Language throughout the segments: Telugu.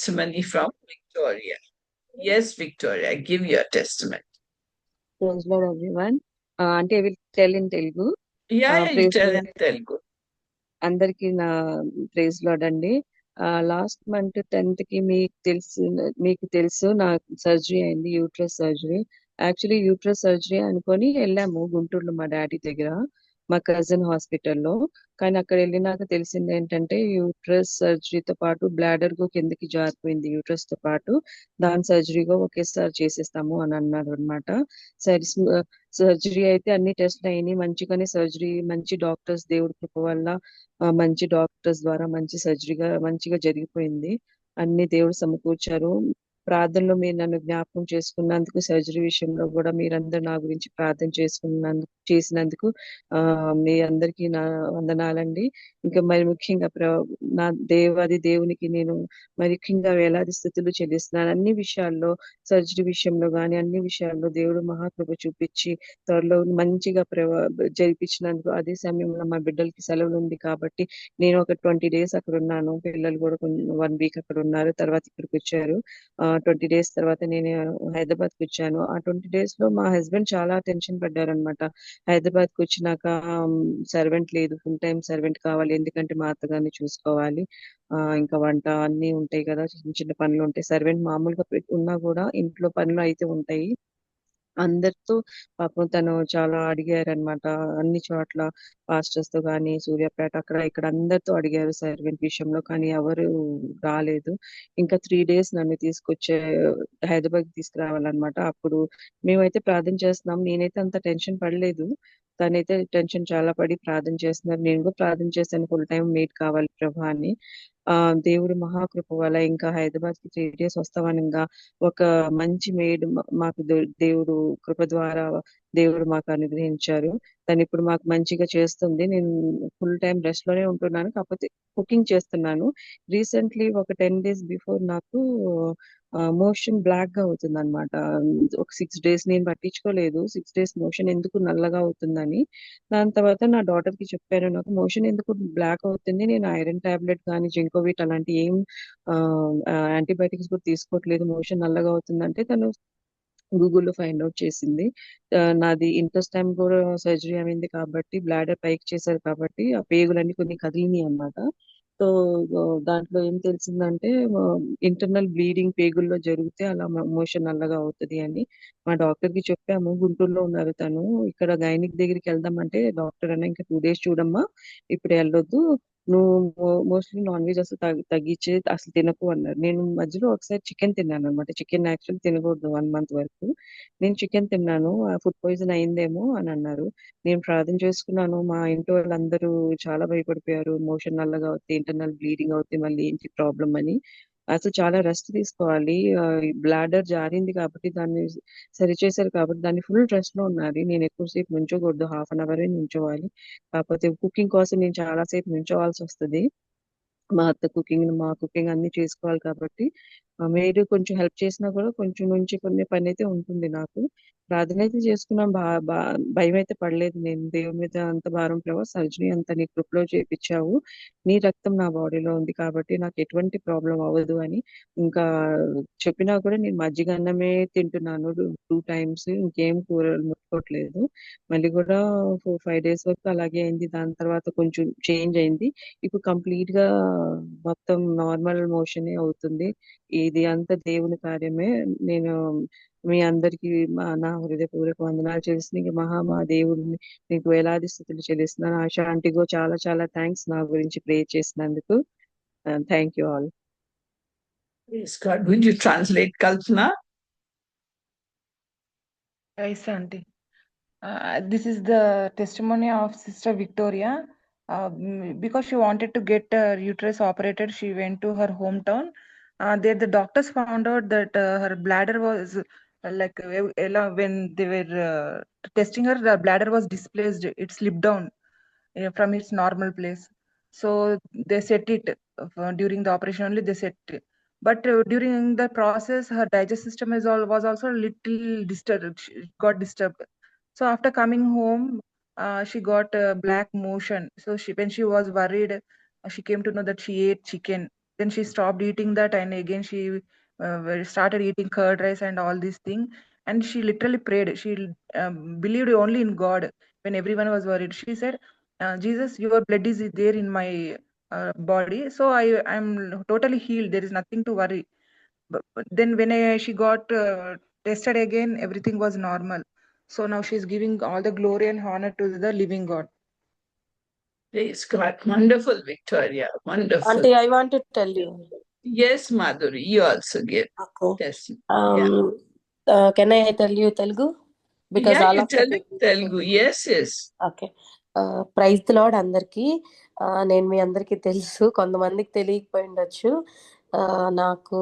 testimony from Victoria. Yes, Victoria, give your testimony. Praise Lord, everyone. అంటే I will tell in Telugu. Yeah, you Praise tell Lord in Telugu. అందరికి నా ప్రైజ్ లార్డ్ అండి. లాస్ట్ మంత్ 10th కి మీకు తెలుసు నా సర్జరీ అయింది, uterus surgery. Actually uterus surgery అనుకొని వెళ్ళాము గుంటూరులో మా డాడీ దగ్గర, మా కజిన్ హాస్పిటల్లో. కానీ అక్కడ వెళ్ళినాక తెలిసింది ఏంటంటే యూట్రస్ సర్జరీతో పాటు బ్లాడర్ కు కిందకి జారిపోయింది, యూట్రస్ తో పాటు. దాని సర్జరీగా ఒకేసారి చేసేస్తాము అని అన్నారు అనమాట. సరే, సర్జరీ అయితే అన్ని టెస్ట్లు అయినాయి మంచిగానే. సర్జరీ మంచి డాక్టర్స్, దేవుడి కృప వల్ల మంచి డాక్టర్స్ ద్వారా మంచి సర్జరీగా మంచిగా జరిగిపోయింది. అన్ని దేవుడు సమకూర్చారు. ప్రార్థనలో మీరు నన్ను జ్ఞాపకం చేసుకున్నందుకు, సర్జరీ విషయంలో కూడా మీరందరూ నా గురించి ప్రార్థన చేసినందుకు మీ అందరికీ నా వందనాలండి. ఇంకా మరి ముఖ్యంగా నా దేవునికి నేను మరి ముఖ్యంగా వేలాది స్థుతులు చెల్లిస్తున్నాను. అన్ని విషయాల్లో, సర్జరీ విషయంలో కానీ అన్ని విషయాల్లో దేవుడు మహాకృప చూపించి త్వరలో మంచిగా జరిపించినందుకు. అదే సమయంలో మా బిడ్డలకి సెలవులు ఉంది కాబట్టి నేను ఒక 20 days అక్కడ ఉన్నాను. పిల్లలు కూడా 1 week అక్కడ ఉన్నారు, తర్వాత ఇక్కడికి వచ్చారు. 20 days తర్వాత నేను హైదరాబాద్ కి వచ్చాను. ఆ 20 days లో మా హస్బెండ్ చాలా టెన్షన్ పడ్డారనమాట. హైదరాబాద్ కి వచ్చినాక సర్వెంట్ లేదు, ఫుల్ టైం సర్వెంట్ కావాలి, ఎందుకంటే మా అత్తగారిని చూసుకోవాలి. ఇంకా వంట అన్ని ఉంటాయి కదా, చిన్న చిన్న పనులు ఉంటాయి. సర్వెంట్ మామూలుగా ఉన్నా కూడా ఇంట్లో పనులు అయితే ఉంటాయి. అందరితో పాపం తను చాలా అడిగారనమాట. అన్ని చోట్ల పాస్టర్స్ తో కానీ, సూర్యాపేట అక్కడ ఇక్కడ అందరితో అడిగారు సర్వెంట్ విషయంలో, కానీ ఎవరు రాలేదు. ఇంకా 3 days నన్ను హైదరాబాద్ తీసుకురావాలన్నమాట. అప్పుడు మేమైతే ప్రార్థన చేస్తున్నాం. నేనైతే అంత టెన్షన్ పడలేదు, తనైతే టెన్షన్ చాలా పడి ప్రార్థన చేస్తున్నారు. నేను కూడా ప్రార్థన చేశాను, ఫుల్ టైం మేడ్ కావాలి ప్రభా అని. దేవుడు మహాకృప వల్ల ఇంకా హైదరాబాద్ కి 3 days వస్తామనగా ఒక మంచి మేడ్ మాకు దేవుడు కృప ద్వారా దేవుడు మాకు అనుగ్రహించారు. తను ఇప్పుడు మాకు మంచిగా చేస్తుంది. నేను ఫుల్ టైం రెస్ట్ లోనే ఉంటున్నాను, కాకపోతే కుకింగ్ చేస్తున్నాను. రీసెంట్లీ ఒక 10 days బిఫోర్ నాకు మోషన్ బ్లాక్ గా అవుతుంది అనమాట. ఒక 6 days నేను పట్టించుకోలేదు, 6 days మోషన్ ఎందుకు నల్లగా అవుతుందని. దాని తర్వాత నా డాటర్ కి చెప్పాను, నాకు మోషన్ ఎందుకు బ్లాక్ అవుతుంది, నేను ఐరన్ టాబ్లెట్ కానీ జింకోవిట్ అలాంటి ఏం యాంటీబయాటిక్స్ కూడా తీసుకోవట్లేదు, మోషన్ నల్లగా అవుతుందంటే తను గూగుల్లో ఫైండ్ అవుట్ చేసింది. నాది ఇంటెస్టైన్ కూడా సర్జరీ అయింది కాబట్టి, బ్లాడర్ పైకి చేశారు కాబట్టి ఆ పేగులన్నీ కొన్ని కదిలినాయి అన్నమాట. సో దాంట్లో ఏం తెలిసిందంటే ఇంటర్నల్ బ్లీడింగ్ పేగుల్లో జరిగితే అలా మోషన్ నల్లగా అవుతుంది అని. మా డాక్టర్ కి చెప్పాము, గుంటూరులో ఉన్నారు తను. ఇక్కడ గైనిక్ దగ్గరికి వెళ్దామంటే డాక్టర్ అన్న ఇంకా 2 days చూడమ్మా, ఇప్పుడు వెళ్ళొద్దు, నువ్వు మోస్ట్లీ నాన్ వెజ్ అసలు తగ్గించే అసలు తినకు అన్నారు. నేను మధ్యలో ఒకసారి చికెన్ తిన్నాను అనమాట. చికెన్ యాక్చువల్ తినకూడదు 1 month వరకు. నేను చికెన్ తిన్నాను, ఫుడ్ పాయిజన్ అయిందేమో అని అన్నారు. నేను ప్రార్థన చేసుకున్నాను. మా ఇంట్లో వాళ్ళందరూ చాలా భయపడిపోయారు, మోషన్ నల్లగా అవుతుంది, ఇంటర్నల్ బ్లీడింగ్ అవుతుంది, మళ్ళీ ఏంటి ప్రాబ్లం అని. అసలు చాలా రెస్ట్ తీసుకోవాలి, బ్లాడర్ జారింది కాబట్టి దాన్ని సరి చేశారు కాబట్టి దాన్ని ఫుల్ రెస్ట్ లో ఉన్నది. నేను ఎక్కువసేపు నుంచోకూడదు, 1/2 hour నుంచోవాలి. కాకపోతే కుకింగ్ కోసం నేను చాలా సేపు నుంచోవాల్సి వస్తుంది. మా కుకింగ్ అన్ని చేసుకోవాలి కాబట్టి మీరు కొంచెం హెల్ప్ చేసినా కూడా కొంచెం నుంచి కొన్ని పని అయితే ఉంటుంది నాకు. ప్రార్థన అయితే చేసుకున్నాం, భయం అయితే పడలేదు. నేను దేవుని మీద అంత భారం ప్రభావ, సర్జరీ అంతా నీ కృపలో చేపించావు, నీ రక్తం నా బాడీలో ఉంది కాబట్టి నాకు ఎటువంటి ప్రాబ్లం అవ్వదు అని. ఇంకా చెప్పినా కూడా నేను మజ్జిగ అన్నమే తింటున్నాను 2 times, ఇంకేం కూరలు ముట్టుకోవట్లేదు. మళ్ళీ కూడా 4-5 days వరకు అలాగే అయింది. దాని తర్వాత కొంచెం చేంజ్ అయింది. ఇప్పుడు కంప్లీట్ గా మొత్తం నార్మల్ మోషనే అవుతుంది. ఇది అంతా దేవుని కార్యమే. నేను మీ అందరికి నా హృదయపూర్వక వందనాలు చేసి మా దేవుడిని నీకు వేలాది స్థుతులు చెల్లిస్తున్నాను. ఆశా ఆంటీగో చాలా చాలా థ్యాంక్స్ నా గురించి ప్రే చేసినందుకు. Thank you all. Praise God. Will you translate, Kalpana? Yes, auntie. This is the testimony of Sister Victoria. Because she wanted to get her uterus operated, she went to her hometown. There the doctors found out that her bladder was when they were testing her, the bladder was displaced. It slipped down from its normal place. So they set it during the operation only. They set it. But during the process, her digestive system was also a little disturbed. She got disturbed. So after coming home, she got black motion. So when she was worried, she came to know that she ate chicken. Then she stopped eating that, and again she started eating curd rice and all these things. And she literally prayed. She believed only in God when everyone was worried. She said, Jesus, your blood is there in my body, so I'm totally healed. There is nothing to worry. But then when she got tested again, everything was normal. So now she's giving all the glory and honor to the living God. Praise God. Wonderful, Victoria. Wonderful. Auntie, I want to tell you. Yes, Madhuri, you also give Okay. testimony. Yeah. Can I tell you Telugu? Because Yeah, all you of the tell people. Telugu. Yes, yes. Okay. Praise the Lord అందరికీ. నేను మీ అందరికీ తెలుసు, కొంతమందికి తెలియకపోయిండొచ్చు. నాకు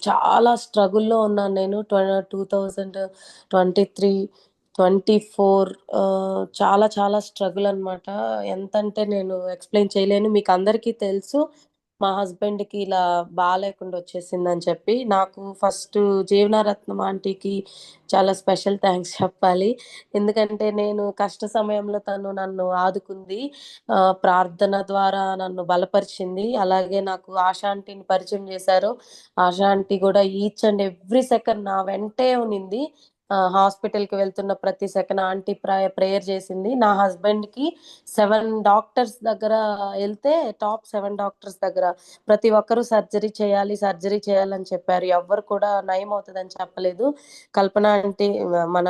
చాలా స్ట్రగుల్‌లో ఉన్నాను నేను. 2023, 24 చాలా చాలా స్ట్రగుల్ అనమాట. ఎంతంటే నేను ఎక్స్‌ప్లెయిన్ చేయలేను. మీకందరికీ తెలుసు మా హస్బెండ్‌కి ఇలా బాలేకుండా వచ్చేసిందని చెప్పి. నాకు ఫస్టు జీవనారత్నం ఆంటీకి చాలా స్పెషల్ థాంక్స్ చెప్పాలి. ఎందుకంటే నేను కష్ట సమయంలో తను నన్ను ఆదుకుంది. ప్రార్థన ద్వారా నన్ను బలపరిచింది. అలాగే నాకు ఆశా ఆంటీని పరిచయం చేశారు. ఆశా ఆంటీ కూడా ఈచ్ అండ్ ఎవ్రీ సెకండ్ నా వెంటే ఉన్నింది. హాస్పిటల్‌కి వెళ్తున్న ప్రతి సెకండ్ ఆంటీ ప్రేయర్ చేసింది. నా హస్బెండ్‌కి 7 డాక్టర్స్ దగ్గర ఎళ్తే టాప్ 7 డాక్టర్స్ దగ్గర ప్రతి ఒక్కరు సర్జరీ చేయాలని చెప్పారు. ఎవ్వరు కూడా నయం అవుతదని చెప్పలేదు. కల్పన ఆంటీ మన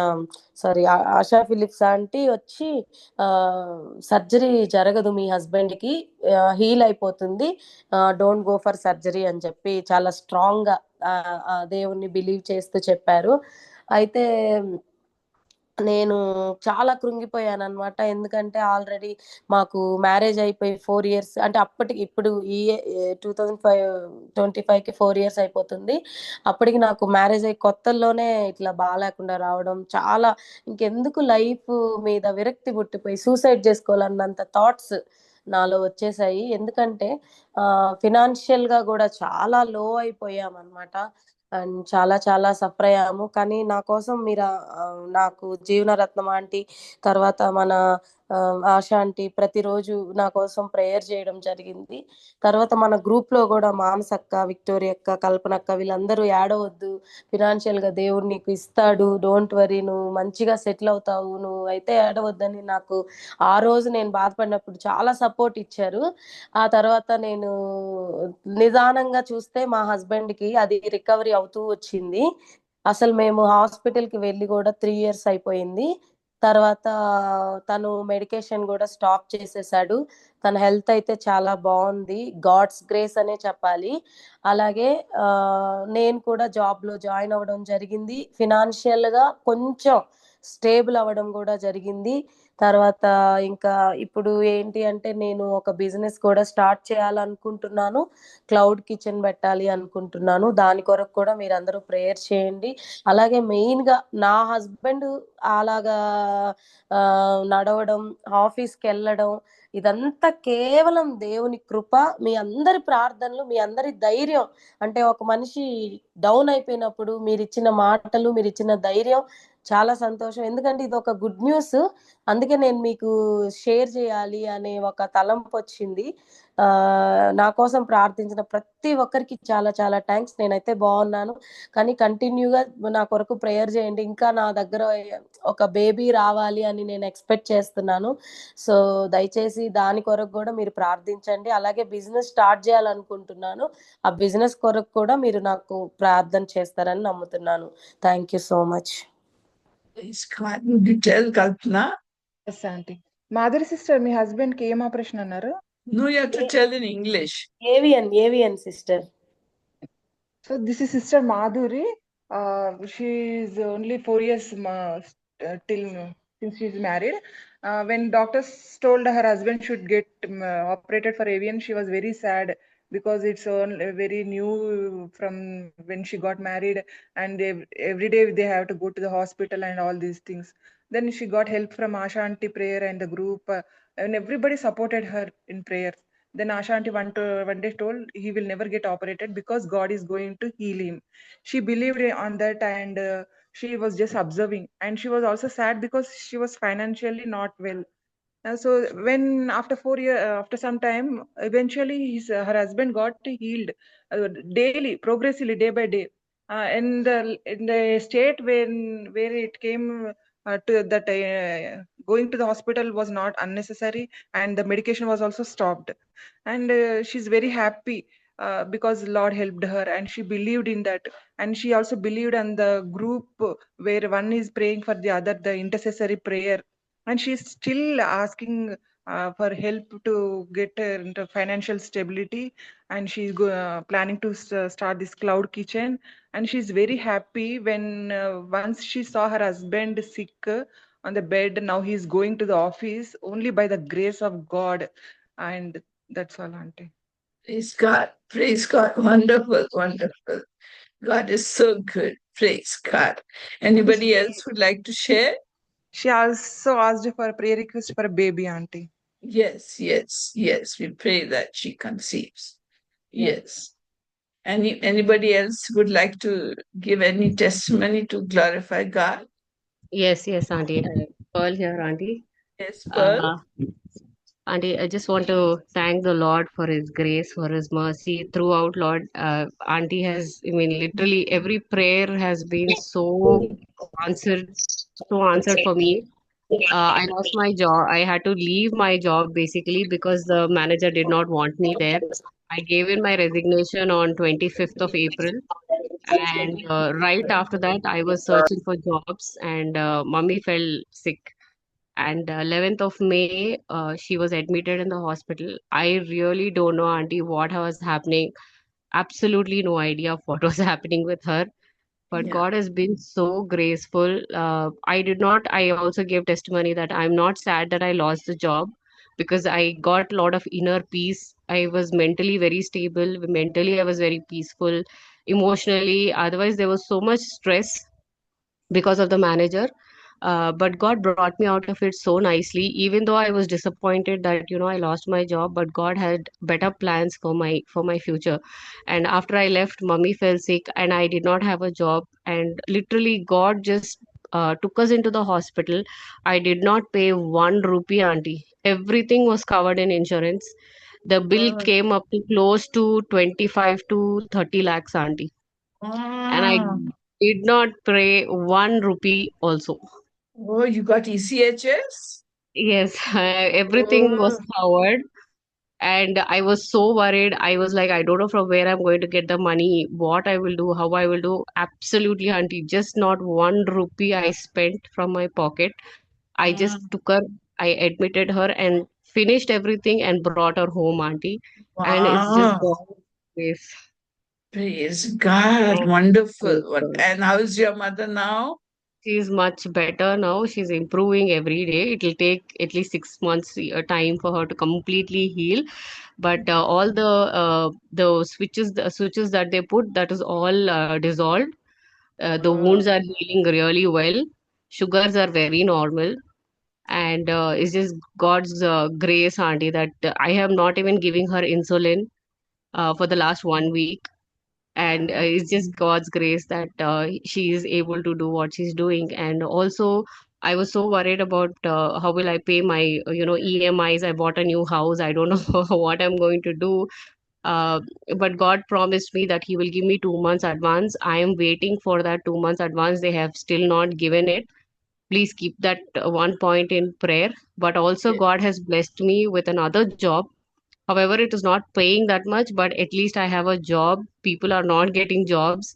ఆశా ఫిలిప్స్ ఆంటీ వచ్చి సర్జరీ జరగదు మీ హస్బెండ్‌కి, హీల్ అయిపోతుంది, డోంట్ గో ఫర్ సర్జరీ అని చెప్పి చాలా స్ట్రాంగ్‌గా దేవుణ్ణి బిలీవ్ చేస్తూ చెప్పారు. అయితే నేను చాలా కృంగిపోయాననమాట. ఎందుకంటే ఆల్రెడీ మాకు మ్యారేజ్ అయిపోయి 4 ఇయర్స్, అంటే అప్పటికి ఇప్పుడు 2025కి 4 ఇయర్స్ అయిపోతుంది. అప్పటికి నాకు మ్యారేజ్ అయ్యి కొత్తల్లోనే ఇట్లా బాలేకుండా రావడం, చాలా ఇంకెందుకు లైఫ్ మీద విరక్తి పుట్టిపోయి సూసైడ్ చేసుకోవాలన్నంత థాట్స్ నాలో వచ్చేసాయి. ఎందుకంటే ఫినాన్షియల్‌గా గూడా చాలా లో అయిపోయామనమాట. అండ్ చాలా చాలా సఫర్ అయ్యాము. కానీ నా కోసం మీరు నాకు జీవనరత్నం ఆంటీ, తర్వాత మన ఆశా ఆంటీ ప్రతిరోజు నా కోసం ప్రేయర్ చేయడం జరిగింది. తర్వాత మన గ్రూప్‌లో గూడా మానసక్క, విక్టోరియా అక్క, కల్పనక్క వీళ్ళందరూ ఏడవద్దు, ఫినాన్షియల్‌గా దేవుడు నీకు ఇస్తాడు, డోంట్ వరీ, నువ్వు మంచిగా సెటిల్ అవుతావు, నువ్వైతే ఏడవద్దని నాకు ఆ రోజు నేను బాధపడినప్పుడు చాలా సపోర్ట్ ఇచ్చారు. ఆ తర్వాత నేను నిదానంగా చూస్తే మా హస్బెండ్‌కి అది రికవరీ అవుతూ వచ్చింది. అసలు మేము హాస్పిటల్‌కి వెళ్లి గూడా 3 ఇయర్స్ అయిపోయింది. తర్వాత తను మెడికేషన్ గూడా స్టాప్ చేసేసాడు. తన హెల్త్ అయితే చాలా బావుంది. గాడ్స్ గ్రేస్ అనే చెప్పాలి. అలాగే నేను కూడా జాబ్‌లో జాయిన్ అవ్వడం జరిగింది. ఫినాన్షియల్‌గా కొంచెం స్టేబుల్ అవ్వడం గూడా జరిగింది. తర్వాత ఇంకా ఇప్పుడు ఏంటి అంటే నేను ఒక బిజినెస్ కూడా స్టార్ట్ చేయాలనుకుంటున్నాను. క్లౌడ్ కిచెన్ పెట్టాలి అనుకుంటున్నాను. దాని కొరకు కూడా మీరందరూ ప్రేయర్ చేయండి. అలాగే మెయిన్‌గా నా హస్బెండ్ అలాగా నడవడం, ఆఫీస్‌కెళ్ళడం ఇదంతా కేవలం దేవుని కృప, మీ అందరి ప్రార్థనలు, మీ అందరి ధైర్యం. అంటే ఒక మనిషి డౌన్ అయిపోయినప్పుడు మీరిచ్చిన మాటలు, మీరిచ్చిన ధైర్యం చాలా సంతోషం. ఎందుకంటే ఇదొక గుడ్ న్యూస్. అందుకే నేను మీకు షేర్ చేయాలి అనే ఒక తలంపొచ్చింది. నా కోసం ప్రార్థించిన ప్రతి ఒక్కరికి చాలా చాలా థాంక్స్. నేనైతే బాగున్నాను. కానీ కంటిన్యూగా నా కొరకు ప్రేయర్ చేయండి. ఇంకా నా దగ్గర ఒక బేబీ రావాలి అని నేను ఎక్స్‌పెక్ట్ చేస్తున్నాను. సో, దయచేసి దాని కొరకు కూడా మీరు ప్రార్థించండి. అలాగే బిజినెస్ స్టార్ట్ చేయాలనుకుంటున్నాను. ఆ బిజినెస్ కొరకు కూడా మీరు నాకు ప్రార్థన చేస్తారని నమ్ముతున్నాను. Thank you so much. Praise God. Would you tell Kalpana? Yes aunty. Madhuri sister, మీ హస్బెండ్‌కి ఏం ఆపరేషన్ అన్నారు? No, you have to tell in English. Avian sister. So this is Sister Madhuri. She is only 4 years till since she's married. When doctors told her husband should get operated for avian, she was very sad because it's very new from when she got married, and every day they have to go to the hospital and all these things. Then she got help from Asha Aunty prayer and the group, and everybody supported her in prayer. Then Asha aunty one day told he will never get operated because God is going to heal him. She believed on that, and she was just observing. And she was also sad because she was financially not well. So when after 4 years, after some time, eventually her husband got healed daily, progressively, day by day. In the state where it came to that going to the hospital was not unnecessary, and the medication was also stopped. And she's very happy because Lord helped her, and she believed in that. And she also believed in the group where one is praying for the other, the intercessory prayer, and she's still asking for help to get into financial stability. And she's planning to start this cloud kitchen. And she's very happy when once she saw her husband sick on the bed. Now he's going to the office only by the grace of God. And that's all, auntie. Praise God. Praise God. Wonderful, wonderful. God is so good. Praise God. Anybody else would like to share? She also asked for a prayer request for a baby, auntie. Yes, yes, yes. We pray that she conceives. Yes. Anybody else would like to give any testimony to glorify God? Yes, Auntie. Pearl here, Auntie. Yes, Pearl. Auntie, I just want to thank the Lord for His grace, for His mercy throughout, Lord. Auntie has, I mean, literally every prayer has been answered, so answered for me. I lost my job. I had to leave my job basically because the manager did not want me there. I gave in my resignation on 25th of April. And right after that, I was searching for jobs, and mummy fell sick. And 11th of May, she was admitted in the hospital. I really don't know, Auntie, what was happening. Absolutely no idea of what was happening with her. But Yeah. God has been so graceful. I also gave testimony that I'm not sad that I lost the job because I got a lot of inner peace. I was mentally very stable. Mentally, I was very peaceful. Emotionally, otherwise, there was so much stress because of the manager. But God brought me out of it so nicely, even though I was disappointed that I lost my job. But God had better plans for my future. And after I left, mummy fell sick, and I did not have a job. And literally, God just took us into the hospital. I did not pay 1 rupee, auntie. Everything was covered in insurance. The bill Wow. came up to close to 25 to 30 lakhs, auntie. And I Ah. did not pay 1 rupee also. Oh, you got ECHS? Yes, everything was Oh, covered. And I was so worried. I was like, I don't know from where I'm going to get the money, what I will do, how I will do. Absolutely, auntie. Just not 1 rupee I spent from my pocket. I ah, just took her, I admitted her and finished everything and brought her home, auntie. And it's just wow. God's grace. Praise God. Oh, praise Wonderful. God. And how's your mother now? She's much better now. She's improving every day. It will take at least 6 months time for her to completely heal. But all the switches that they put, that is all dissolved. The Oh, wounds are healing really well. Sugars are very normal. And it's just God's grace, auntie, that I am not even giving her insulin for the last 1 week. And it's just God's grace that she is able to do what she's doing. And also, I was so worried about how will I pay my EMIs. I bought a new house. I don't know what I'm going to do. uh, but God promised me that He will give me 2 months advance. I am waiting for that 2 months advance. They have still not given it. Please keep that one point in prayer. But also, yeah. God has blessed me with another job. However, it is not paying that much, but at least I have a job. People are not getting jobs.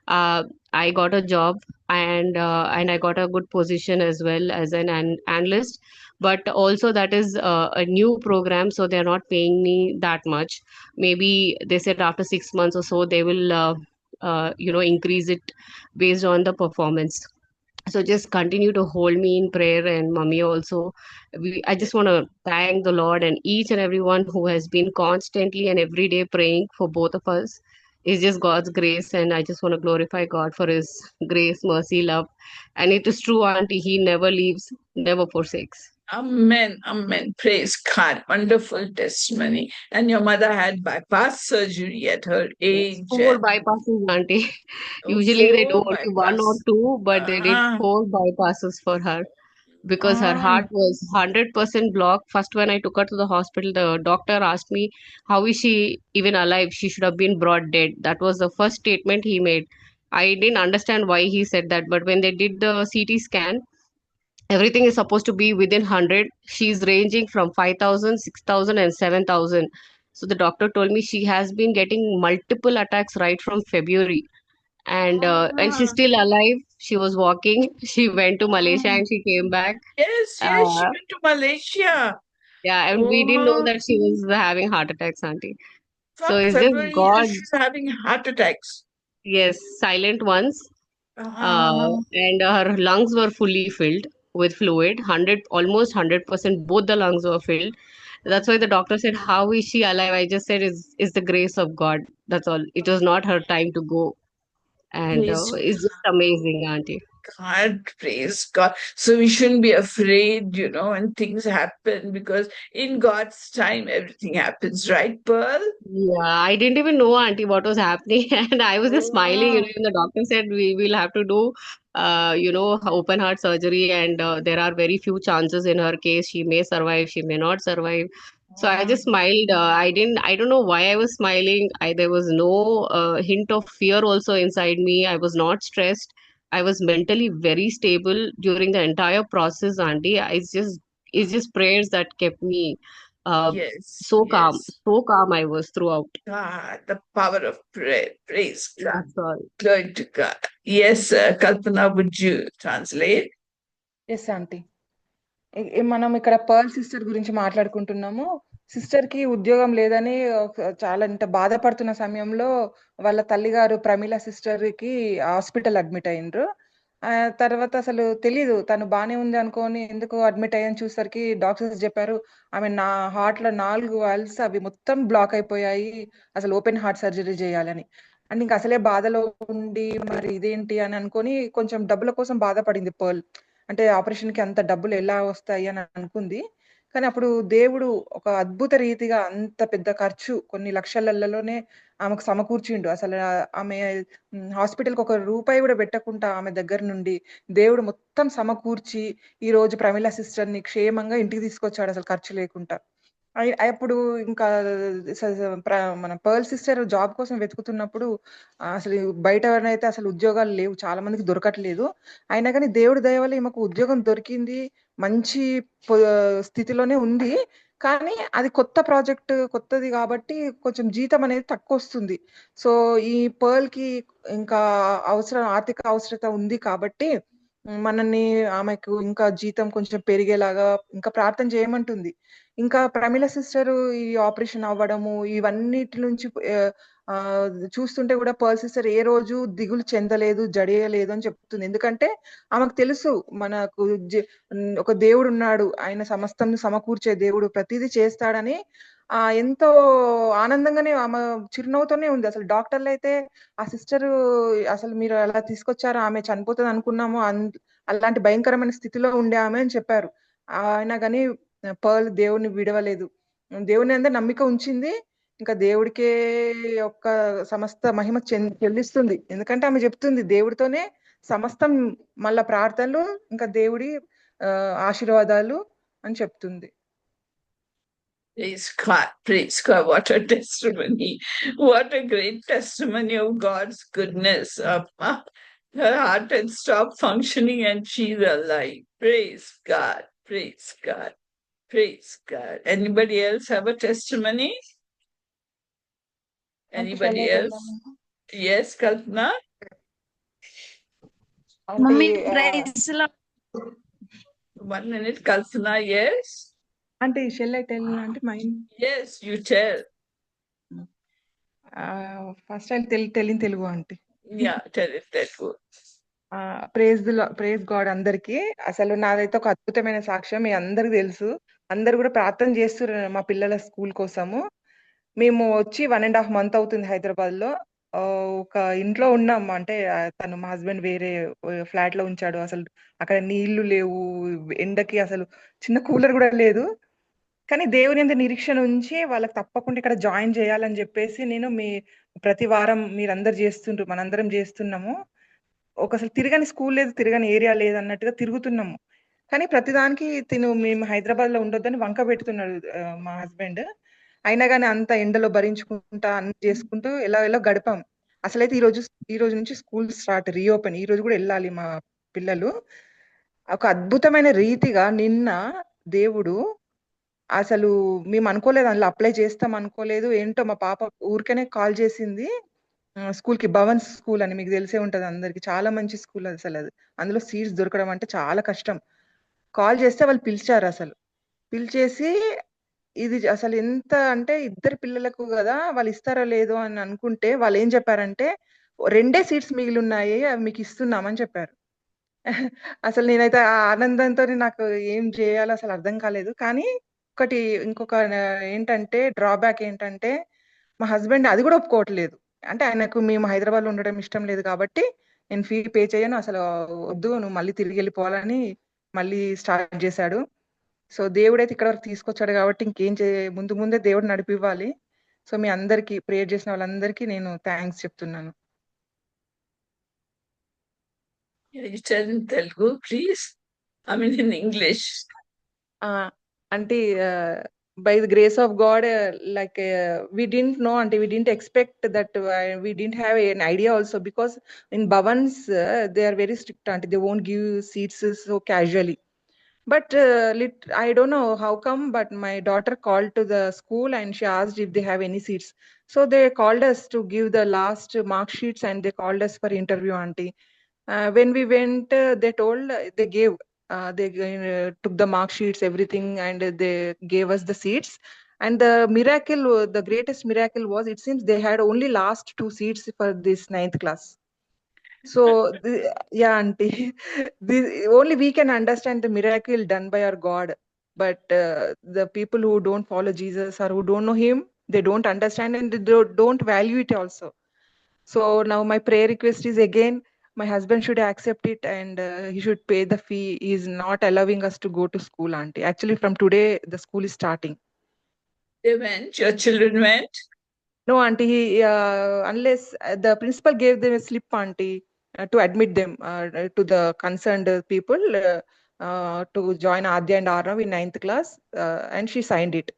Uh, I got a job, and I got a good position as well as an analyst. But also that is a new program, so they're not paying me that much. Maybe they said after 6 months or so they will increase it based on the performance. So just continue to hold me in prayer, and mummy also. I just want to thank the Lord and each and everyone who has been constantly and every day praying for both of us. It's just God's grace, and I just want to glorify God for His grace, mercy, love. And it is true, auntie, He never leaves, never forsakes. Amen. Amen. Praise God. Wonderful testimony. And your mother had bypass surgery at her Yes, age. 4 bypasses, auntie. Oh, Usually they do 4 only one or bypass. two, but they did Ah, 4 bypasses for her. because her Ah, heart was 100% blocked. First, when I took her to the hospital, the doctor asked me, how is she even alive? She should have been brought dead. That was the first statement he made. I didn't understand why he said that, but when they did the CT scan, everything is supposed to be within 100. She's ranging from 5,000, 6,000, and 7,000. So the doctor told me she has been getting multiple attacks right from February, and she's ah, still alive. She was walking. She went to Malaysia ah. and she came back. Yes, yes, she Uh, went to Malaysia. yeah, and we didn't know Oh, that she was having heart attacks, auntie. So from it's just February, God, she's having heart attacks. yes, silent ones. Ah, And her lungs were fully filled with fluid, 100, almost 100%. Both the lungs were filled. That's why the doctor said, "How is she alive?" I just said, "Is the grace of God." That's all. It was not her time to go, and praise it's just amazing, auntie. God, praise God. So we shouldn't be afraid, when things happen, because in God's time, everything happens, right, Pearl? Yeah, I didn't even know, auntie, what was happening, and I was just smiling. Oh, When the doctor said we will have to do, open heart surgery, and there are very few chances in her case. She may survive, she may not survive. So I oh, just smiled. I don't know why I was smiling. There was no hint of fear also inside me. I was not stressed. I was mentally very stable during the entire process, auntie. It's just prayers that kept me. Uh, yes, so yes. so calm I was throughout. God, the power of prayer. Praise God. That's all. Glory to God. Yes, Kalpana, would you translate? Yes aunty. మనం ఇక్కడ పర్ల్ సిస్టర్ గురించి మాట్లాడుకుంటున్నాము. సిస్టర్ కి ఉద్యోగం లేదని చాలా ఇంత బాధపడుతున్న సమయంలో వాళ్ళ తల్లిగారు ప్రమీల సిస్టర్ కి హాస్పిటల్ అడ్మిట్ అయ్యిండ్రు. తర్వాత అసలు తెలీదు, తను బానే ఉంది అనుకోని ఎందుకు అడ్మిట్ అయ్యాని చూసేసరికి డాక్టర్స్ చెప్పారు, ఆమె నా హార్ట్ లో 4 వాల్వ్స్ అవి మొత్తం బ్లాక్ అయిపోయాయి, అసలు ఓపెన్ హార్ట్ సర్జరీ చేయాలని. అండ్ ఇంకా అసలే బాధలో ఉండి మరి ఇదేంటి అని అనుకొని కొంచెం డబ్బుల కోసం బాధపడింది పర్ల్. అంటే ఆపరేషన్‌కి అంత డబ్బులు ఎలా వస్తాయి అని అనుకుంది. కానీ అప్పుడు దేవుడు ఒక అద్భుత రీతిగా అంత పెద్ద ఖర్చు కొన్ని లక్షలలోనే ఆమెకు సమకూర్చిండు. అసలు ఆమె హాస్పిటల్‌కి ఒక రూపాయి గూడా పెట్టకుండా ఆమె దగ్గర నుండి దేవుడు మొత్తం సమకూర్చి ఈరోజు ప్రమీల సిస్టర్‌ని క్షేమంగా ఇంటికి తీసుకొచ్చాడు అసలు ఖర్చు లేకుండా. అప్పుడు ఇంకా స స ప్ర మన పర్ల్ సిస్టర్ జాబ్ కోసం వెతుకుతున్నప్పుడు అసలు బయటనైతే అసలు ఉద్యోగాలు లేవు. చాలా మందికి దొరకట్లేదు. అయినా గాని దేవుడి దయ వల్ల ఈమెకు ఉద్యోగం దొరికింది. మంచి పొ స్థితిలోనే ఉంది. కానీ అది కొత్త ప్రాజెక్ట్ కొత్తది గాబట్టి కొంచెం జీతం అనేది తక్కువొస్తుంది. సో, ఈ పర్ల్‌కి ఇంకా ఆర్థిక అవసరత ఉంది కాబట్టి మనల్ని ఆమెకు ఇంకా జీతం కొంచెం పెరిగేలాగా ఇంకా ప్రార్థన చేయమంటుంది. ఇంకా ప్రమీల సిస్టరు ఈ ఆపరేషన్ అవ్వడము, ఇవన్నిటి నుంచి చూస్తుంటే గూడా పర్ల్ సిస్టర్ ఏ రోజు దిగులు చెందలేదు, జడియలేదు అని చెప్తుంది. ఎందుకంటే ఆమెకు తెలుసు మనకు ఒక దేవుడున్నాడు. ఆయన సమస్తం సమకూర్చే దేవుడు. ప్రతీదీ చేస్తాడని ఎంతో ఆనందంగానే ఆమె చిరునవ్వుతోనే ఉంది. అసలు డాక్టర్లయితే ఆ సిస్టరు అసలు మీరు అలా తీసుకొచ్చారు, ఆమె చనిపోతదనుకున్నాము. అలాంటి భయంకరమైన స్థితిలో ఉండే ఆమె అని చెప్పారు. అయినా గాని పర్ల్ దేవుడిని విడవలేదు. దేవుని యందు నమ్మిక ఉంచింది. ఇంకా దేవుడికే యొక్క సమస్త మహిమ చెల్లిస్తుంది. ఎందుకంటే ఆమె చెప్తుంది దేవుడితోనే సమస్తం, మళ్ళా ప్రార్థనలు, ఇంకా దేవుడి ఆశీర్వాదాలు అని చెప్తుంది. Praise God. Praise God. What a testimony. What a great testimony of God's goodness. Her heart had stopped functioning and she's alive. Praise God. Praise God. Praise God. Anybody else have a testimony? అంటే shall Anybody I tell else? Yes, Kalpana? అంటే మమ్మీ ప్రైజ్ లో 1 minute, Kalpana, yes? అంటే షల్ ఐ టెల్ అంటే mind Yes, you tell. First time తెలియని Telugu aunty. Yeah, tell it that good. Praise God అందరికి. అసలు నాదైతే ఒక అద్భుతమైన సాక్ష్యం మీ అందరికి తెలుసు. అందరు కూడా ప్రార్థన చేస్తున్నారు మా పిల్లల స్కూల్ కోసము. మేము వచ్చి 1.5 మంత్ అవుతుంది హైదరాబాద్ లో. ఒక ఇంట్లో ఉన్నాం. అంటే తను మా హస్బెండ్ వేరే ఫ్లాట్ లో ఉంచాడు. అసలు అక్కడ నీళ్లు లేవు, ఎండకి అసలు చిన్న కూలర్ కూడా లేదు. కానీ దేవుని యందు నిరీక్షణ ఉంచి వాళ్ళకి తప్పకుండా ఇక్కడ జాయిన్ చేయాలని చెప్పేసి నేను ప్రతి వారం మీరందరు చేస్తుండ్రు, మనందరం చేస్తున్నాము. అసలు తిరగని స్కూల్ లేదు, తిరగని ఏరియా లేదు అన్నట్టుగా తిరుగుతున్నాము. కానీ ప్రతిదానికి తిను మేము హైదరాబాద్ లో ఉండొద్దని వంక పెడుతున్నాడు మా హస్బెండ్. అయినా కానీ అంత ఎండలో భరించుకుంటా అన్ని చేసుకుంటూ ఎలా గడిపాం. అసలైతే ఈ రోజు నుంచి స్కూల్ స్టార్ట్, రీఓపెన్. ఈ రోజు కూడా వెళ్ళాలి మా పిల్లలు. ఒక అద్భుతమైన రీతిగా నిన్న దేవుడు అసలు మేము అనుకోలేదు, అందులో అప్లై చేస్తాం అనుకోలేదు. ఏంటో మా పాప ఊరికనే కాల్ చేసింది స్కూల్ కి, భవన్ స్కూల్ అని మీకు తెలిసే ఉంటది అందరికి, చాలా మంచి స్కూల్ అసలు అది. అందులో సీట్స్ దొరకడం అంటే చాలా కష్టం. కాల్ చేస్తే వాళ్ళు పిలిచారు, అసలు పిలిచేసి ఇది అసలు ఎంత అంటే ఇద్దరు పిల్లలకు కదా వాళ్ళు ఇస్తారో లేదో అని అనుకుంటే వాళ్ళు ఏం చెప్పారంటే 2 సీట్స్ మిగిలి ఉన్నాయి, అవి మీకు ఇస్తున్నామని చెప్పారు. అసలు నేనైతే ఆ ఆనందంతో నాకు ఏం చేయాలో అసలు అర్థం కాలేదు. కానీ ఇంకొక ఏంటంటే డ్రాబ్యాక్ ఏంటంటే మా హస్బెండ్ అది కూడా ఒప్పుకోవట్లేదు. అంటే ఆయనకు మేము హైదరాబాద్ లో ఉండడం ఇష్టం లేదు కాబట్టి నేను ఫీ పే చేయను, అసలు వద్దు, నువ్వు మళ్ళీ తిరిగి వెళ్ళిపోవాలని మళ్ళీ స్టార్ట్ చేశాడు. సో దేవుడైతే ఇక్కడ వరకు తీసుకొచ్చాడు కాబట్టి ఇంకేం ముందే దేవుడు నడిపివ్వాలి. సో మీ అందరికి ప్రేయర్ చేసిన వాళ్ళందరికీ నేను థ్యాంక్స్ చెప్తున్నాను. You tell in Telugu, please. I mean in English. అంటే by the grace of God, we didn't know, and we didn't expect that, we didn't have an idea also, because in Bhavans they are very strict, and they won't give seats so casually. But I don't know how come, but my daughter called to the school and she asked if they have any seats. So they called us to give the last mark sheets, and they called us for interview, auntie. When we went, they told they gave, they took the mark sheets, everything, and they gave us the seats. And the greatest miracle was, it seems they had only last 2 seats for this 9th class. So yeah, auntie, only we can understand the miracle done by our God. But the people who don't follow Jesus or who don't know him, they don't understand, and they don't value it also. So now my prayer request is, again, my husband should accept it, and he should pay the fee. He is not allowing us to go to school, auntie. Actually, from today, the school is starting. They went, your children went? No, auntie, unless the principal gave them a slip, auntie, to admit them to the concerned people to join Adya and Arnav in 9th class, and she signed it.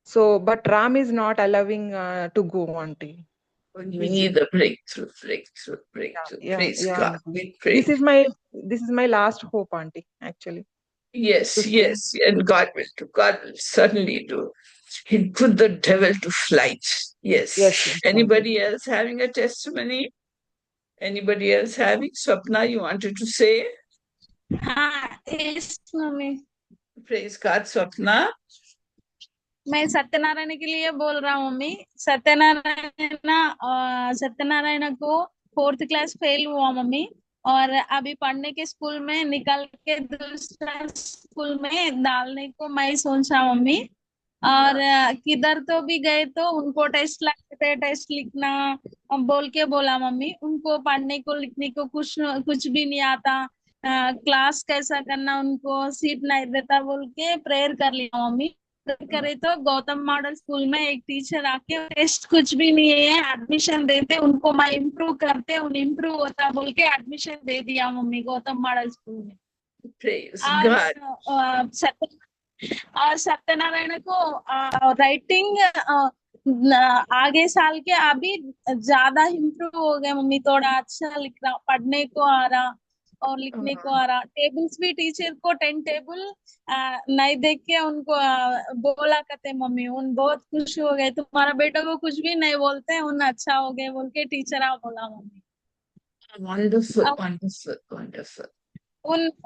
So, but Ram is not allowing to go, auntie. We need the breakthrough. Yeah, Praise yeah, God. auntie. We pray. This is my last hope, auntie, actually. Yes, and God will certainly do. He'll put the devil to flight. Yes. Anybody else having a testimony? Anybody else having? Swapna, you wanted to say? Yes, mummy. Praise God, Swapna. मैं सत्यनारायण के लिए बोल रहा हूँ मम्मी. सत्यनारायण को 4th क्लास फेल हुआ मम्मी, और अभी पढ़ने के स्कूल में निकल के दूसरा स्कूल में डालने को मैं सोचा मम्मी. और किधर तो भी गए तो उनको टेस्ट लिखना बोल के बोला मम्मी. उनको पढ़ने को लिखने को कुछ भी नहीं आता. क्लास कैसा करना उनको सीट नहीं देता बोल के प्रेयर कर लिया मम्मी. करे तो गौतम मॉडल स्कूल में एक टीचर आके टेस्ट कुछ भी नहीं है, एडमिशन देते उनको, मैं इम्प्रूव करते इम्प्रूव होता बोल के एडमिशन दे दिया मम्मी गौतम मॉडल स्कूल में. और सत्यनारायण को राइटिंग आगे साल के अभी ज्यादा इम्प्रूव हो गए मम्मी. थोड़ा अच्छा लिख रहा, पढ़ने को आ रहा और लिखने को आ रहा. टेबल्स भी टीचर को 10 टेबल नहीं देख के उनको बोला करते मम्मी. उन बहुत खुश हो गए, तुम्हारा बेटा को कुछ भी नहीं बोलते उन अच्छा हो गए बोल के टीचर आ बोला मम्मी. Wonderful.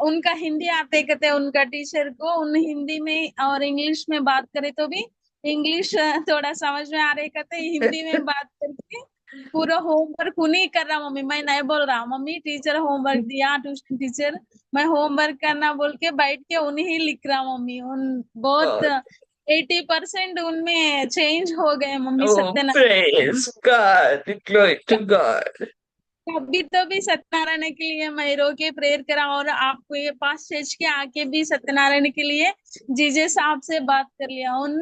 उनका हिंदी आते कहते उनका टीचर को उन हिंदी में और इंग्लिश में बात करे तो भी इंग्लिश थोड़ा समझ में आ रहे कहते, हिंदी में बात करके पूरा होमवर्क उन्हीं कर रहा मम्मी. मैं नहीं बोल रहा मम्मी, टीचर होमवर्क दिया, ट्यूशन टीचर, मैं होमवर्क करना बोल के बैठ के उन्हीं लिख रहा मम्मी. उन बहुत 80% उनमें चेंज हो गए mummy. Praise God. Glory to God. कभी तो भी सत्यनारायण के लिए मैं रो के प्रेयर करा, और आपको ये पास चर्च के आके भी सत्यनारायण के लिए जीजे साहब से बात कर लिया. उन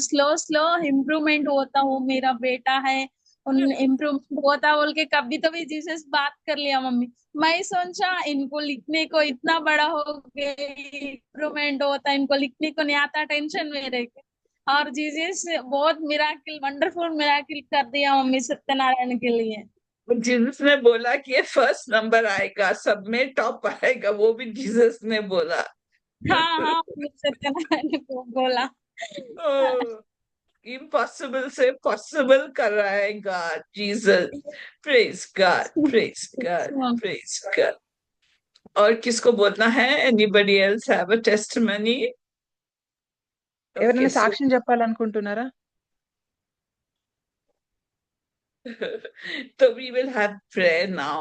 स्लो इम्प्रूवमेंट होता. वो मेरा बेटा है उन इम्प्रूवमेंट होता बोल के कभी तो भी जीसस बात कर लिया मम्मी। मैं सोचा इनको लिखने को इतना बड़ा हो गए, इम्प्रूवमेंट होता, इनको लिखने को नहीं आता, टेंशन में रह के। और जीसस बहुत मिराकिल, वंडरफुल मिराकिल कर दिया मम्मी सत्यनारायण के लिए। जीसस ने बोला कि ये फर्स्ट नंबर आएगा, सब में टॉप आएगा, वो भी जीसस ने बोला। हाँ हाँ, मम्मी सत्यनारायण को बोला। इम्पॉसिबल से पॉसिबल कर रहा है God, Jesus. Praise God, praise God, praise God. और किसको बोलना है? Anybody else have a testimony? ఎవరైనా సాక్ష్యం చెప్పాలనుకుంటున్నారా? So we will have prayer now.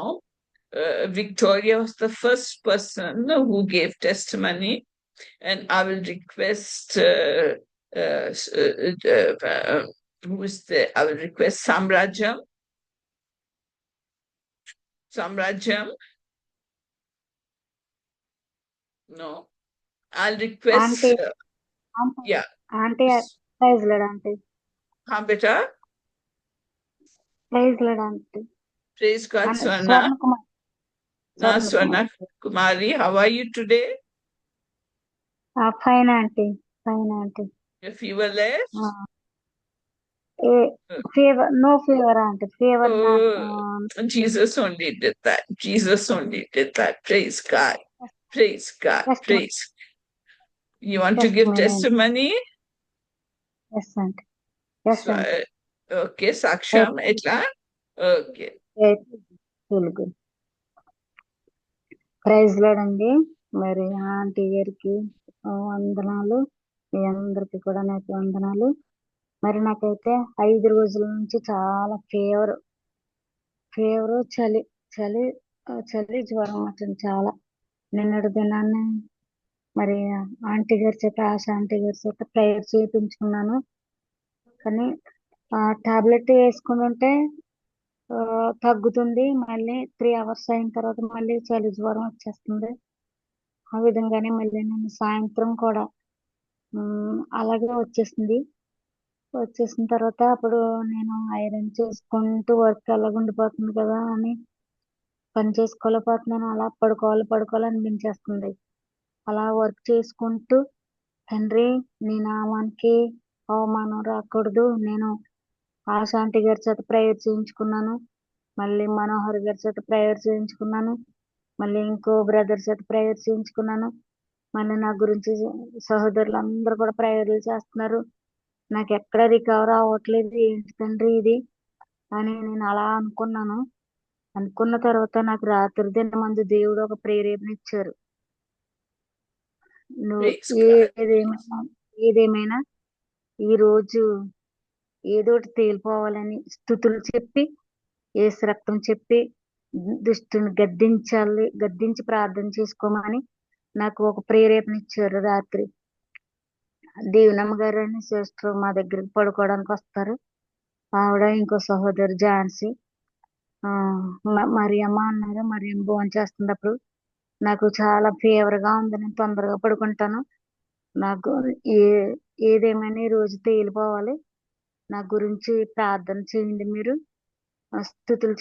Victoria was the first person who gave testimony, and I will request who is there? I will request Samrajam. Samrajam? No. I'll request. Auntie, Yeah. auntie, praise Lord, auntie. हाँ बेटा, Praise Lord, auntie. praise God, And Swarna. Swarna Kumar. Swarna Kumari, how are you today? Fine, auntie. Fine, auntie. Your fever left? Fever, no fever, auntie. Fever Oh, not. Jesus only did that. Jesus only did that. Praise God. Praise God. Testimony. Praise. You want to give testimony? Yes, auntie. Yes, So, auntie. okay, Saksham, etla? Okay. Telugu. Praise Lord అండి. మరి ఆంటీ గారికి వందనాలు, మీ అందరికి కూడా నాకు వందనాలు. మరి నాకైతే 5 రోజుల నుంచి చాలా ఫీవర్, చలి చలి చలి జ్వరం వచ్చింది చాలా. నిన్నటి దినాన్ని మరి ఆంటీ గారి చేత, ఆశ ఆంటీ గారి చేత ప్రేయర్ చేయించుకున్నాను. కానీ టాబ్లెట్ వేసుకుంటుంటే తగ్గుతుంది, మళ్ళీ 3 hours అయిన తర్వాత మళ్ళీ చలి జ్వరం వచ్చేస్తుంది. ఆ విధంగానే మళ్ళీ నేను సాయంత్రం కూడా అలాగే వచ్చేసింది. వచ్చేసిన తర్వాత అప్పుడు నేను ఐరన్ చేసుకుంటూ వర్క్ అలాగ ఉండిపోతుంది కదా అని పని చేసుకోలేకపోతున్నాను. అలా పడుకోవాలి అనిపించేస్తుంది. అలా వర్క్ చేసుకుంటూ, తండ్రి నీ నామానికి అవమానం రాకూడదు, నేను ఆశాంటి గారి చేత ప్రేయర్ చేయించుకున్నాను, మళ్ళీ మనోహర్ గారి చేత ప్రేయర్ చేయించుకున్నాను, మళ్ళీ ఇంకో బ్రదర్ చేత ప్రేయర్ చేయించుకున్నాను. మళ్ళీ నా గురించి సహోదరులు అందరూ కూడా ప్రేయర్లు చేస్తున్నారు. నాకు ఎక్కడ రికవర్ అవ్వట్లేదు, ఏంటి తండ్రి ఇది అని నేను అలా అనుకున్నాను. అనుకున్న తర్వాత నాకు రాత్రి దినమందు దేవుడు ఒక ప్రేరేపణ ఇచ్చారు. నువ్వు ఏదేమైనా ఈ రోజు ఏదోటి తేలిపోవాలని స్తుతులు చెప్పి, యేసు రక్తం చెప్పి దుష్టుని గద్దించి ప్రార్థన చేసుకోమని నాకు ఒక ప్రేరేపణ ఇచ్చారు. రాత్రి దీవెనమ్మ గారు అని సిస్టర్ మా దగ్గరికి పడుకోవడానికి వస్తారు. ఆవిడ, ఇంకో సహోదరు ఝాన్సీ, మరియమ్మ అన్నారు. మరియమ్మ భోజనం చేస్తున్నప్పుడు నాకు చాలా ఫీవర్ గా ఉంది, నేను తొందరగా పడుకుంటాను, నాకు ఏదేమైనా ఈ రోజు తేలిపోవాలి, నా గురించి ప్రార్థన చేయండి మీరు, స్తుతులు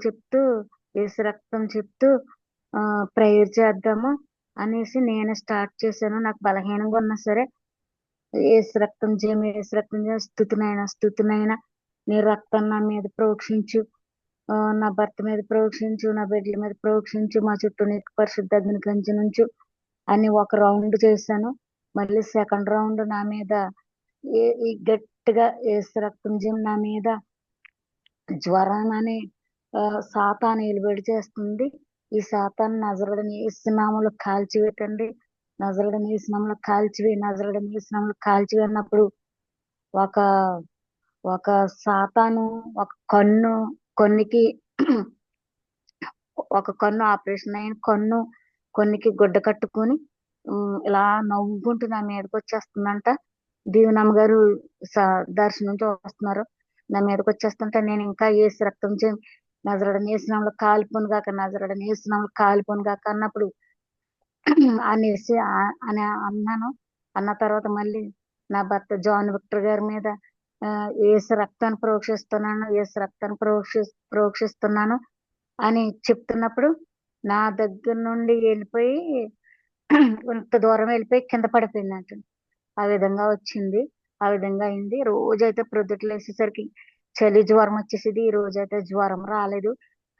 చెప్తూ యేసు రక్తం చెప్తూ ప్రేయర్ చేద్దాము అనేసి నేను స్టార్ట్ చేశాను. నాకు బలహీనంగా ఉన్నా సరే యేసు రక్తం చేయము, యేసు రక్తం చేయ, స్తుతినైనా నీ రక్తం నా మీద ప్రోక్షించు, నా భర్త మీద ప్రోక్షించు, నా బిడ్డల మీద ప్రోక్షించు, మా చుట్టూ నీకు పరిశుద్ధ అగ్ని కంచి నుంచు అని ఒక రౌండ్ చేశాను. మళ్ళీ సెకండ్ రౌండ్ నా మీద గట్టిగా యేసు రక్తం చేయం, నా మీద జ్వరం అనే సాతాను ఎలుబడి చేస్తుంది, ఈ సాతాను నజరుడని యేసు నామములో కాల్చివేతండి, నజరుడని యేసు నామములో కాల్చివే అన్నప్పుడు ఒక సాతాను ఒక కొన్నికి ఒక కన్ను ఆపరేషన్ అయిన కొన్నికి గుడ్డ కట్టుకొని ఇలా నవ్వుకుంటూ నా మీదకి వచ్చేస్తుందంట. దీవెనమ్మ గారు దర్శనం వస్తున్నారు, నా మీదకి వచ్చేస్తుంటే నేను ఇంకా యేసు రక్తం చేయి, నజరుడని యేసు నామములో కాలిపోను గాక, నజరుడని యేసు నామములో కాలిపోను గాక అన్నప్పుడు అనేసి అని అన్నాను. అన్న తర్వాత మళ్ళీ నా భర్త జాన్ విక్టర్ గారి మీద యేసు రక్తాన్ని ప్రోక్షిస్తున్నాను, యేసు రక్తాన్ని ప్రోక్షిస్తున్నాను అని చెప్తున్నప్పుడు నా దగ్గర నుండి వెళ్ళిపోయి కొంత దూరం వెళ్ళిపోయి కింద పడిపోయిందంట. ఆ విధంగా వచ్చింది. ఆ విధంగా అయింది. రోజైతే ప్రొద్దుట లేచేసరికి చలి జ్వరం వచ్చేసేది. ఈ రోజైతే జ్వరం రాలేదు.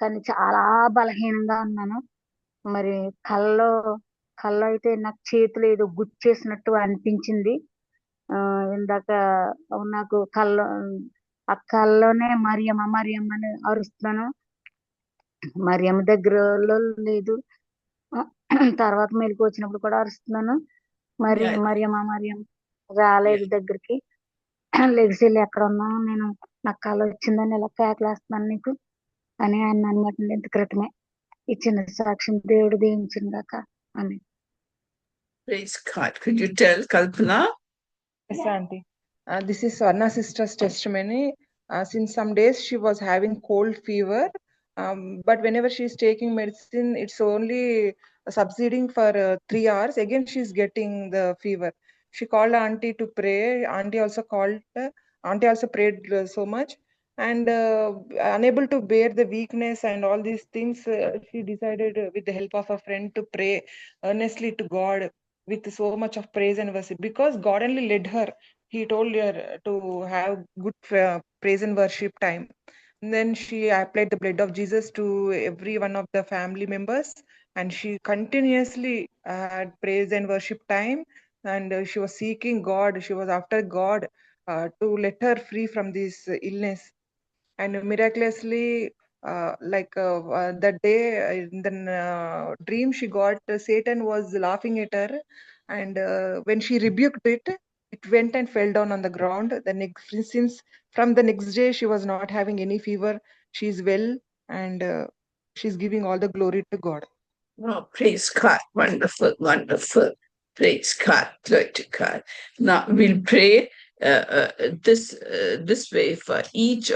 కానీ చాలా బలహీనంగా ఉన్నాను. మరి కల్లో అయితే నాకు చేతులు ఏదో గుచ్చేసినట్టు అనిపించింది. ఇందాక నాకు ఆ కల్లోనే మరియమ్మ మరియమ్మ అని అరుస్తున్నాను. మరియమ్మ దగ్గరలో లేదు. తర్వాత మెలకు వచ్చినప్పుడు కూడా అరుస్తున్నాను. మరి Yeah, మరియమ్మ మరియమ్మ yeah. రాలేదు దగ్గరికి. లెగిసి వెళ్ళి ఎక్కడ ఉన్నావు, నేను నాకు కళ వచ్చిందని ఇలా కేకలేస్తున్నాను నీకు అని అన్న అనమాట. ఇంత క్రితమే ఈ చిన్న సాక్ష్యం దేవుడు దీవించిందాక అని. Praise God. Could you tell, Kalpana? Yes, aunty. This is Swarna sister's testimony. Since some days she was having cold fever, but whenever she's taking medicine, it's only subsiding for 3 hours. Again, she's getting the fever. She called auntie to pray. Auntie also prayed so much, and unable to bear the weakness and all these things, she decided with the help of a friend to pray earnestly to God with so much of praise and worship, because God only led her. He told her to have good praise and worship time. And then she applied the blood of Jesus to every one of the family members, and she continuously had praise and worship time, and she was seeking God. She was after God to let her free from this illness. And miraculously, that day in the dream she got, Satan was laughing at her, and when she rebuked it, it went and fell down on the ground. Since from the next day she was not having any fever, she's well, and she's giving all the glory to God. Oh, praise God. Wonderful, wonderful. Praise God. Glory to God. Now we'll pray this way for each